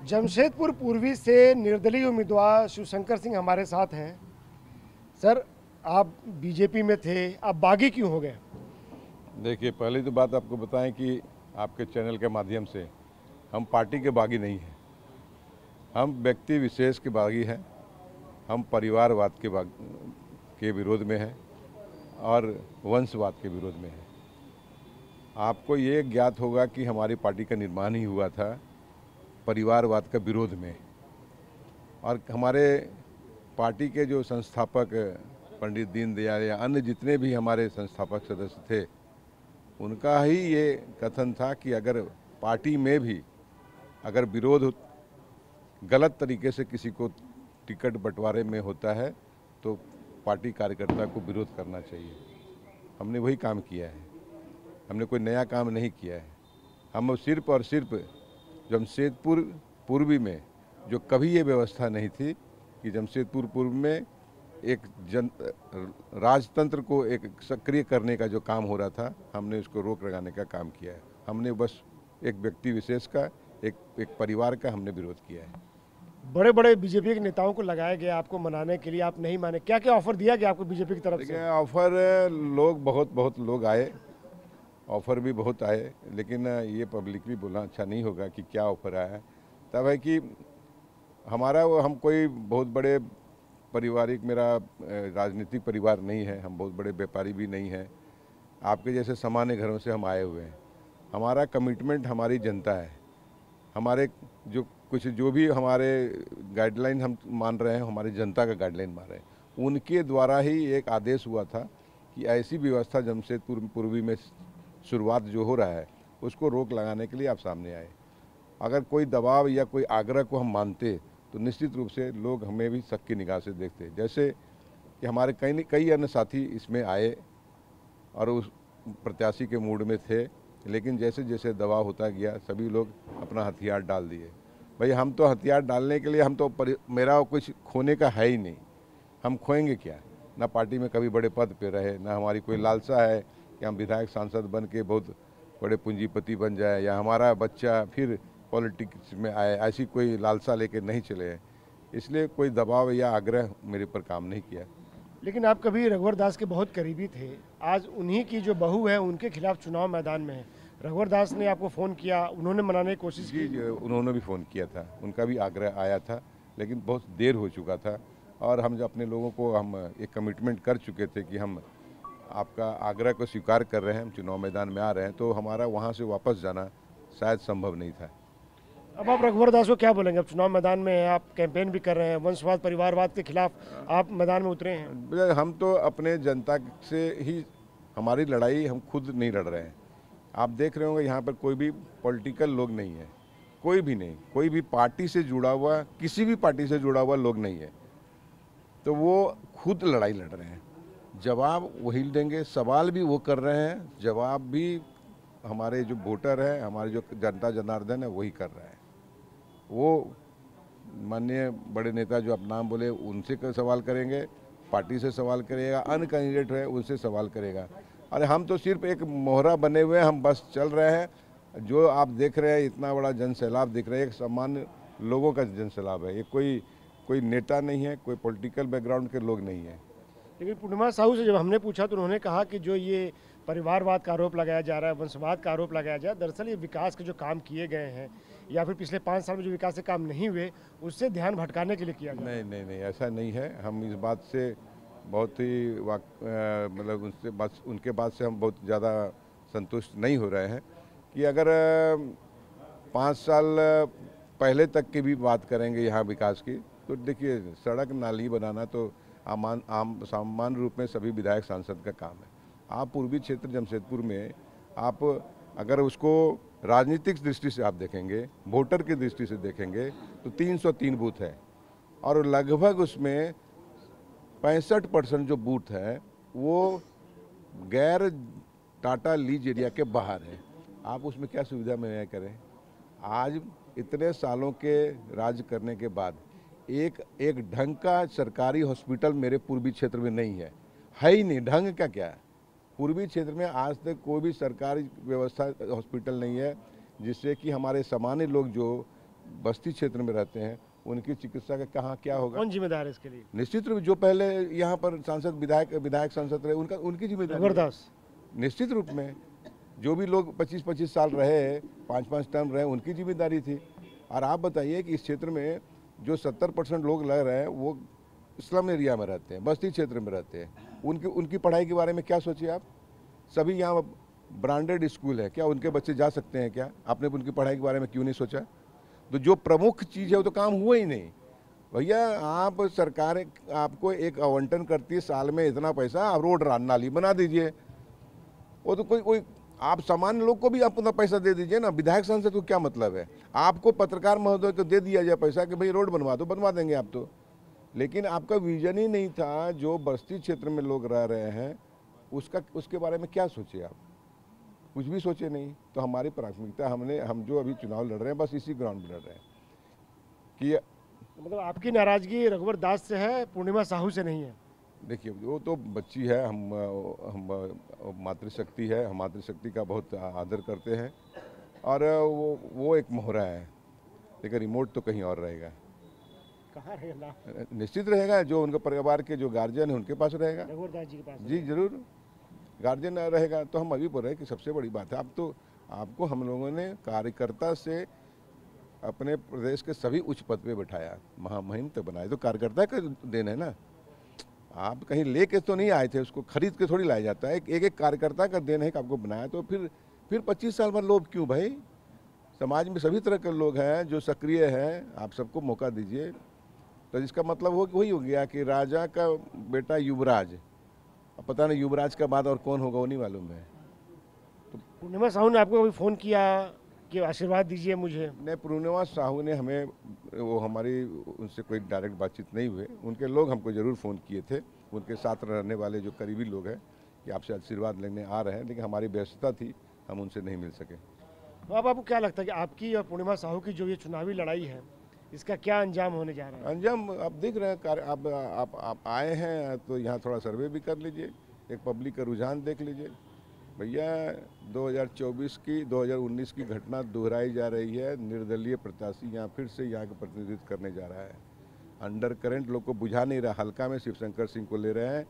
जमशेदपुर पूर्वी से निर्दलीय उम्मीदवार शिवशंकर सिंह हमारे साथ हैं। सर, आप बीजेपी में थे, आप बागी क्यों हो गए? देखिए, पहली तो बात आपको बताएं कि आपके चैनल के माध्यम से हम पार्टी के बागी नहीं हैं। हम व्यक्ति विशेष के बागी हैं। हम परिवारवाद के विरोध में हैं और वंशवाद के विरोध में हैं। आपको ये ज्ञात होगा कि हमारी पार्टी का निर्माण ही हुआ था परिवारवाद का विरोध में, और हमारे पार्टी के जो संस्थापक पंडित दीनदयाल या अन्य जितने भी हमारे संस्थापक सदस्य थे, उनका ही ये कथन था कि अगर पार्टी में भी अगर विरोध गलत तरीके से किसी को टिकट बंटवारे में होता है तो पार्टी कार्यकर्ता को विरोध करना चाहिए। हमने वही काम किया है, हमने कोई नया काम नहीं किया है। हम सिर्फ और सिर्फ जमशेदपुर पूर्वी में जो कभी ये व्यवस्था नहीं थी कि जमशेदपुर पूर्व में एक राजतंत्र को एक सक्रिय करने का जो काम हो रहा था, हमने उसको रोक लगाने का काम किया है। हमने बस एक व्यक्ति विशेष का, एक परिवार का हमने विरोध किया है। बड़े बड़े बीजेपी के नेताओं को लगाया गया आपको मनाने के लिए, आप नहीं माने। क्या क्या ऑफर दिया गया आपको बीजेपी की तरफ से? ऑफर लोग बहुत लोग आए, ऑफ़र भी बहुत आए, लेकिन ये पब्लिकली बोलना अच्छा नहीं होगा कि क्या ऑफ़र आया है। तब है कि हम कोई बहुत बड़े पारिवारिक, मेरा राजनीतिक परिवार नहीं है, हम बहुत बड़े व्यापारी भी नहीं हैं। आपके जैसे सामान्य घरों से हम आए हुए हैं। हमारा कमिटमेंट हमारी जनता है। हमारे जो भी हमारे गाइडलाइन हम मान रहे हैं, हमारी जनता का गाइडलाइन मान रहे हैं। उनके द्वारा ही एक आदेश हुआ था कि ऐसी व्यवस्था जमशेदपुर पूर्वी में शुरुआत जो हो रहा है उसको रोक लगाने के लिए आप सामने आए। अगर कोई दबाव या कोई आग्रह को हम मानते तो निश्चित रूप से लोग हमें भी शक की निगाह से देखते, जैसे कि हमारे कई अन्य साथी इसमें आए और उस प्रत्याशी के मूड में थे, लेकिन जैसे जैसे दबाव होता गया सभी लोग अपना हथियार डाल दिए। भाई, हम तो हथियार डालने के लिए, मेरा कुछ खोने का है ही नहीं। हम खोएंगे क्या? ना पार्टी में कभी बड़े पद पे रहे, ना हमारी कोई लालसा है कि हम विधायक सांसद बन के बहुत बड़े पूंजीपति बन जाए या हमारा बच्चा फिर पॉलिटिक्स में आए, ऐसी कोई लालसा लेके नहीं चले हैं। इसलिए कोई दबाव या आग्रह मेरे पर काम नहीं किया। लेकिन आप कभी रघुवर दास के बहुत करीबी थे, आज उन्हीं की जो बहू है उनके खिलाफ चुनाव मैदान में है। रघुवर दास ने आपको फ़ोन किया, उन्होंने मनाने की कोशिश की? जी, उन्होंने भी फ़ोन किया था, उनका भी आग्रह आया था, लेकिन बहुत देर हो चुका था। और हम जो अपने लोगों को हम एक कमिटमेंट कर चुके थे कि हम आपका आग्रह को स्वीकार कर रहे हैं, हम चुनाव मैदान में आ रहे हैं, तो हमारा वहाँ से वापस जाना शायद संभव नहीं था। अब आप रघुवर दास को क्या बोलेंगे? अब चुनाव मैदान में हैं, आप कैंपेन भी कर रहे हैं, वंशवाद परिवारवाद के खिलाफ आप मैदान में उतरे हैं। हम तो अपने जनता से ही, हमारी लड़ाई हम खुद नहीं लड़ रहे हैं। आप देख रहे होंगे यहाँ पर कोई भी पॉलिटिकल लोग नहीं है, कोई भी नहीं, कोई भी पार्टी से जुड़ा हुआ, किसी भी पार्टी से जुड़ा हुआ लोग नहीं है। तो वो खुद लड़ाई लड़ रहे हैं, जवाब वही देंगे, सवाल भी वो कर रहे हैं, जवाब भी हमारे जो वोटर है, हमारे जो जनता जनार्दन है वही कर रहा है। वो माननीय बड़े नेता जो आप नाम बोले उनसे सवाल करेंगे, पार्टी से सवाल करेगा, अन्य कैंडिडेट है उनसे सवाल करेगा। अरे हम तो सिर्फ एक मोहरा बने हुए हैं, हम बस चल रहे हैं। जो आप देख रहे हैं इतना बड़ा जन सैलाब दिख रहा है, एक सामान्य लोगों का जन सैलाब है। ये कोई नेता नहीं है, कोई पॉलिटिकल बैकग्राउंड के लोग नहीं है। लेकिन पूर्णिमा साहू से जब हमने पूछा तो उन्होंने कहा कि जो ये परिवारवाद का आरोप लगाया जा रहा है, वंशवाद का आरोप लगाया जा रहा है, दरअसल ये विकास के जो काम किए गए हैं या फिर पिछले 5 साल में जो विकास के काम नहीं हुए उससे ध्यान भटकाने के लिए किया जा रहा है। नहीं, ऐसा नहीं है। हम इस बात से बहुत ही मतलब उनके बात से हम बहुत ज़्यादा संतुष्ट नहीं हो रहे हैं कि अगर 5 साल पहले तक की भी बात करेंगे यहाँ विकास की, तो देखिए सड़क नाली बनाना तो सामान्य रूप में सभी विधायक सांसद का काम है। आप पूर्वी क्षेत्र जमशेदपुर में आप अगर उसको राजनीतिक दृष्टि से आप देखेंगे, वोटर की दृष्टि से देखेंगे तो 303 बूथ है और लगभग उसमें 65% जो बूथ है वो गैर टाटा लीज एरिया के बाहर है। आप उसमें क्या सुविधा मुहैया करें? आज इतने सालों के राज करने के बाद एक ढंग का सरकारी हॉस्पिटल मेरे पूर्वी क्षेत्र में नहीं है ही नहीं। ढंग का क्या है? पूर्वी क्षेत्र में आज तक कोई भी सरकारी व्यवस्था हॉस्पिटल नहीं है जिससे कि हमारे सामान्य लोग जो बस्ती क्षेत्र में रहते हैं उनकी चिकित्सा का कहाँ क्या होगा? कौन जिम्मेदार है इसके लिए? निश्चित रूप जो पहले यहाँ पर सांसद विधायक सांसद रहे उनकी जिम्मेदारी है। जबरदस्त। निश्चित रूप में जो भी लोग 25-25 साल रहे, 5-5 टर्म रहे, उनकी जिम्मेदारी थी। और आप बताइए कि इस क्षेत्र में जो 70% लोग लग रहे हैं वो स्लम एरिया में रहते हैं, बस्ती क्षेत्र में रहते हैं। उनकी पढ़ाई के बारे में क्या सोचिए आप? सभी यहाँ ब्रांडेड स्कूल है, क्या उनके बच्चे जा सकते हैं क्या? आपने उनकी पढ़ाई के बारे में क्यों नहीं सोचा? तो जो प्रमुख चीज़ है वो तो काम हुआ ही नहीं। भैया आप सरकार आपको एक आवंटन करती है साल में इतना पैसा, आप रोड नाली बना दीजिए। वो तो कोई आप सामान्य लोग को भी अपना पैसा दे दीजिए ना। विधायक सांसद को क्या मतलब है? आपको पत्रकार महोदय को दे दिया जाए पैसा कि भाई रोड बनवा दो, बनवा देंगे आप तो। लेकिन आपका विजन ही नहीं था। जो बस्ती क्षेत्र में लोग रह रहे हैं उसके बारे में क्या सोचे आप? कुछ भी सोचे नहीं। तो हमारी प्राथमिकता हम जो अभी चुनाव लड़ रहे हैं बस इसी ग्राउंड पर लड़ रहे हैं कि मतलब आपकी नाराजगी रघुवर दास से है, पूर्णिमा साहू से नहीं है? देखिए वो तो बच्ची है, हम मातृशक्ति है, हम मातृशक्ति का बहुत आदर करते हैं। और वो एक मोहरा है, लेकिन रिमोट तो कहीं और रहेगा। कहाँ रहेगा? निश्चित रहेगा, जो उनके परिवार के जो गार्जियन है उनके पास रहेगा। रघुवर दास जी के पास? जी जरूर, गार्जियन रहेगा। तो हम अभी बोल रहे हैं कि सबसे बड़ी बात है आपको हम लोगों ने कार्यकर्ता से अपने प्रदेश के सभी उच्च पद पे बैठाया, महामहिम तक बनाया। तो कार्यकर्ता का देन है ना। आप कहीं लेके तो नहीं आए थे, उसको खरीद के थोड़ी लाया जाता है। एक कार्यकर्ता का देन है कि आपको बनाया। तो फिर 25 साल बाद लोभ क्यों भाई? समाज में सभी तरह के लोग हैं जो सक्रिय हैं, आप सबको मौका दीजिए। तो इसका मतलब वही हो गया कि राजा का बेटा युवराज, अब पता नहीं युवराज का बाद और कौन होगा वो नहीं मालूम है। तो पूर्णिमा साहू ने आपको कभी फ़ोन किया कि आशीर्वाद दीजिए मुझे? नहीं, पूर्णिमा साहू ने हमें हमारी उनसे कोई डायरेक्ट बातचीत नहीं हुई। उनके लोग हमको ज़रूर फ़ोन किए थे, उनके साथ रहने वाले जो करीबी लोग हैं कि आपसे आशीर्वाद लेने आ रहे हैं, लेकिन हमारी व्यस्तता थी, हम उनसे नहीं मिल सके। तो अब आपको क्या लगता है कि आपकी और पूर्णिमा साहू की जो ये चुनावी लड़ाई है इसका क्या अंजाम होने जा रहा है? अंजाम आप देख रहे हैं। आप आए हैं तो यहाँ थोड़ा सर्वे भी कर लीजिए, एक पब्लिक का रुझान देख लीजिए। भैया 2019 की घटना दोहराई जा रही है। निर्दलीय प्रत्याशी यहाँ फिर से यहाँ का प्रतिनिधित्व करने जा रहा है। अंडर करंट लोग को बुझा नहीं रहा, हल्का में शिवशंकर सिंह को ले रहे हैं।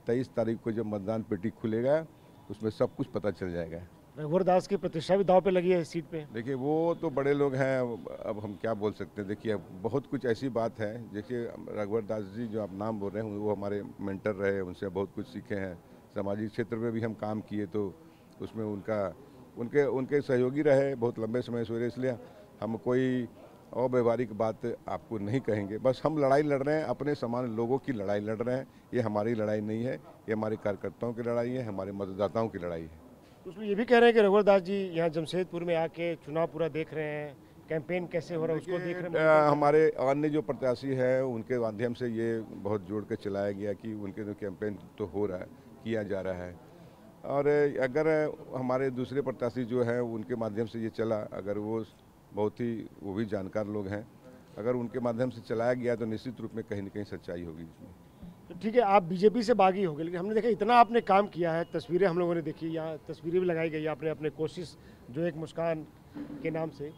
23 तारीख को जब मतदान पेटी खुलेगा उसमें सब कुछ पता चल जाएगा। रघुवर दास की प्रतिष्ठा भी दांव पे लगी है इस सीट पे। देखिए वो तो बड़े लोग हैं, अब हम क्या बोल सकते हैं। देखिए बहुत कुछ ऐसी बात है। देखिए रघुवर दास जी जो आप नाम बोल रहे हैं वो हमारे मेंटर रहे, उनसे बहुत कुछ सीखे हैं। सामाजिक क्षेत्र में भी हम काम किए तो उसमें उनके सहयोगी रहे बहुत लंबे समय से। इसलिए हम कोई अव्यवहारिक बात आपको नहीं कहेंगे। बस हम लड़ाई लड़ रहे हैं, अपने समान लोगों की लड़ाई लड़ रहे हैं। ये हमारी लड़ाई नहीं है, ये हमारे कार्यकर्ताओं की लड़ाई है, हमारे मतदाताओं की लड़ाई है। उसमें ये भी कह रहे हैं कि रघुवर दास जी यहाँ जमशेदपुर में आके चुनाव पूरा देख रहे हैं, कैंपेन कैसे हो रहा है उसको देख रहे हैं। हमारे अन्य जो प्रत्याशी हैं उनके माध्यम से ये बहुत जोड़ के चलाया गया कि उनके जो कैंपेन तो हो रहा है, किया जा रहा है। और अगर हमारे दूसरे प्रत्याशी जो हैं उनके माध्यम से ये चला, अगर वो भी जानकार लोग हैं, अगर उनके माध्यम से चलाया गया तो निश्चित रूप में कहीं न कहीं सच्चाई होगी इसमें। तो ठीक है, आप बीजेपी से बागी हो गए, लेकिन हमने देखा इतना आपने काम किया है, तस्वीरें हम लोगों ने देखी, यहाँ तस्वीरें भी लगाई गई आपने अपने कोशिश जो एक मुस्कान के नाम से।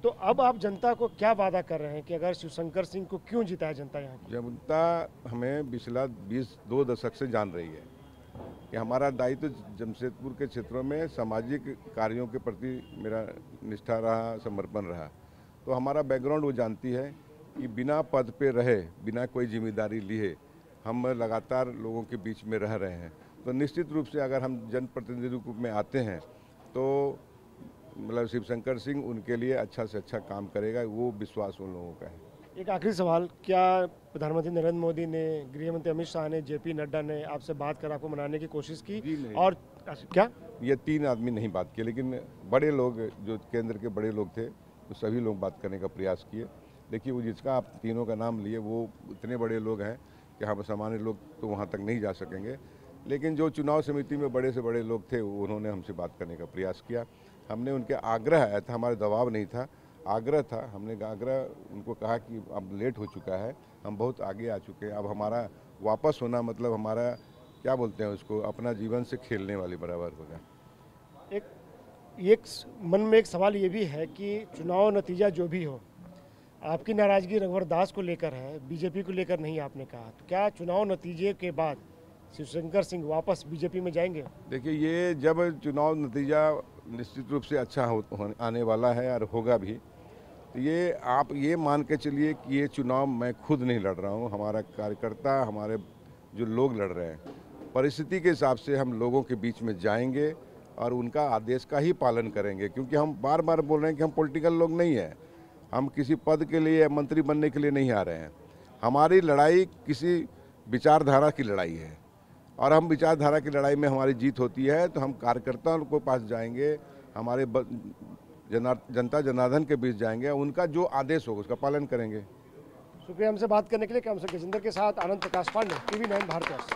तो अब आप जनता को क्या वादा कर रहे हैं कि अगर शिवशंकर सिंह को क्यों जिताया जनता यहाँ की? जनता हमें पिछला 2 दशक से जान रही है कि हमारा दायित्व जमशेदपुर के क्षेत्रों में सामाजिक कार्यों के प्रति मेरा निष्ठा रहा, समर्पण रहा। तो हमारा बैकग्राउंड वो जानती है कि बिना पद पे रहे, बिना कोई जिम्मेदारी लिए हम लगातार लोगों के बीच में रह रहे हैं। तो निश्चित रूप से अगर हम जनप्रतिनिधि रूप में आते हैं तो मतलब शिवशंकर सिंह उनके लिए अच्छा से अच्छा काम करेगा, वो विश्वास उन लोगों का है। एक आखिरी सवाल, क्या प्रधानमंत्री नरेंद्र मोदी ने, गृह मंत्री अमित शाह ने, जेपी नड्डा ने आपसे बात कर आपको मनाने की कोशिश की? जी नहीं। और क्या ये 3 आदमी नहीं बात किए, लेकिन बड़े लोग जो केंद्र के बड़े लोग थे वो सभी लोग बात करने का प्रयास किए। देखिए वो जिसका आप तीनों का नाम लिए वो इतने बड़े लोग हैं कि हम सामान्य लोग तो वहाँ तक नहीं जा सकेंगे। लेकिन जो चुनाव समिति में बड़े से बड़े लोग थे उन्होंने हमसे बात करने का प्रयास किया। हमने उनके आग्रह आया था, हमारा दबाव नहीं था, आग्रह था। हमने आग्रह उनको कहा कि अब लेट हो चुका है, हम बहुत आगे आ चुके हैं, अब हमारा वापस होना मतलब हमारा क्या बोलते हैं उसको, अपना जीवन से खेलने वाले बराबर होगा। एक मन में एक सवाल ये भी है कि चुनाव नतीजा जो भी हो, आपकी नाराजगी रघुवर दास को लेकर है, बीजेपी को लेकर नहीं आपने कहा, तो क्या चुनाव नतीजे के बाद शिवशंकर सिंह वापस बीजेपी में जाएंगे? देखिए, ये जब चुनाव नतीजा निश्चित रूप से अच्छा आने वाला है और होगा भी, तो ये आप ये मान के चलिए कि ये चुनाव मैं खुद नहीं लड़ रहा हूँ, हमारा कार्यकर्ता, हमारे जो लोग लड़ रहे हैं। परिस्थिति के हिसाब से हम लोगों के बीच में जाएंगे और उनका आदेश का ही पालन करेंगे, क्योंकि हम बार बार बोल रहे हैं कि हम पॉलिटिकल लोग नहीं हैं, हम किसी पद के लिए, मंत्री बनने के लिए नहीं आ रहे हैं। हमारी लड़ाई किसी विचारधारा की लड़ाई है और हम विचारधारा की लड़ाई में हमारी जीत होती है, तो हम कार्यकर्ताओं के पास जाएंगे, हमारे जनता जनार्दन के बीच जाएंगे, उनका जो आदेश होगा उसका पालन करेंगे। शुक्रिया हमसे बात करने के लिए। कैमरा गजेंद्र के साथ आनंद प्रकाश पांडे, TV9 भारत।